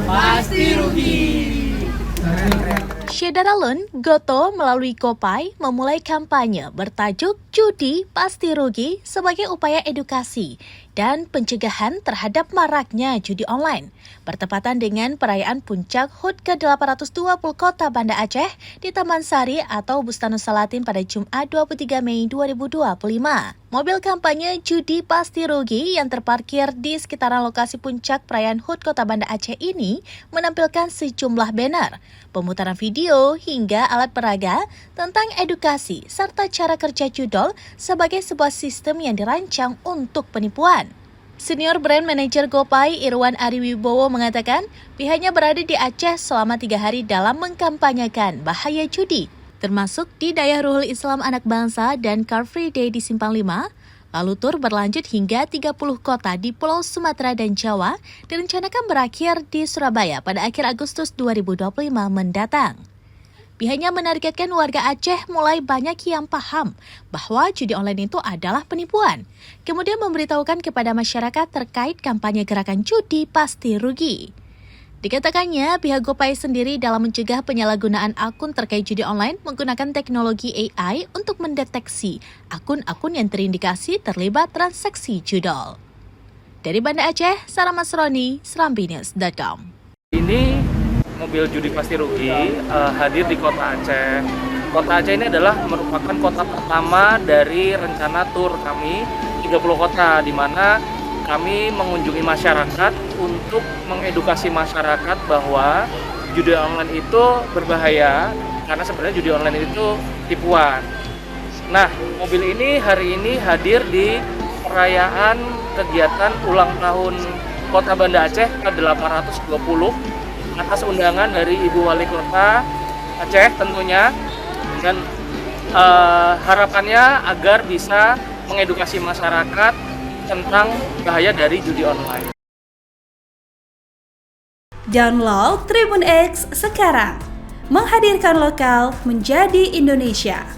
pasti rugi. Syederalun Goto melalui Gopay memulai kampanye bertajuk Judi Pasti Rugi sebagai upaya edukasi dan pencegahan terhadap maraknya judi online. Bertepatan dengan perayaan puncak HUT ke-820 Kota Banda Aceh di Taman Sari atau Bustanus Salatin pada Jumat 23 Mei 2025. Mobil kampanye Judi Pasti Rugi yang terparkir di sekitaran lokasi puncak perayaan HUT Kota Banda Aceh ini menampilkan sejumlah banner, pemutaran video hingga alat peraga tentang edukasi serta cara kerja judol sebagai sebuah sistem yang dirancang untuk penipuan. Senior Brand Manager Gopay Irwan Ariwibowo mengatakan pihaknya berada di Aceh selama 3 hari dalam mengkampanyekan bahaya judi, termasuk di Dayah Ruhul Islam Anak Bangsa dan Car Free Day di Simpang 5, lalu tur berlanjut hingga 30 kota di Pulau Sumatera dan Jawa, direncanakan berakhir di Surabaya pada akhir Agustus 2025 mendatang. Pihaknya menargetkan warga Aceh mulai banyak yang paham bahwa judi online itu adalah penipuan, kemudian memberitahukan kepada masyarakat terkait kampanye gerakan judi pasti rugi. Dikatakannya, pihak Gopay sendiri dalam mencegah penyalahgunaan akun terkait judi online menggunakan teknologi AI untuk mendeteksi akun-akun yang terindikasi terlibat transaksi judol. Dari Banda Aceh, Sarah Masroni, serambinews.com. Ini mobil judi pasti rugi hadir di Kota Aceh. Kota Aceh ini adalah merupakan kota pertama dari rencana tur kami 30 kota, di mana kami mengunjungi masyarakat untuk mengedukasi masyarakat bahwa judi online itu berbahaya karena sebenarnya judi online itu tipuan. Nah, mobil ini hari ini hadir di perayaan kegiatan ulang tahun Kota Banda Aceh ke-820 atas undangan dari Ibu Wali Kota Aceh tentunya, dan harapannya agar bisa mengedukasi masyarakat tentang bahaya dari judi online. Download Tribun X sekarang, menghadirkan lokal menjadi Indonesia.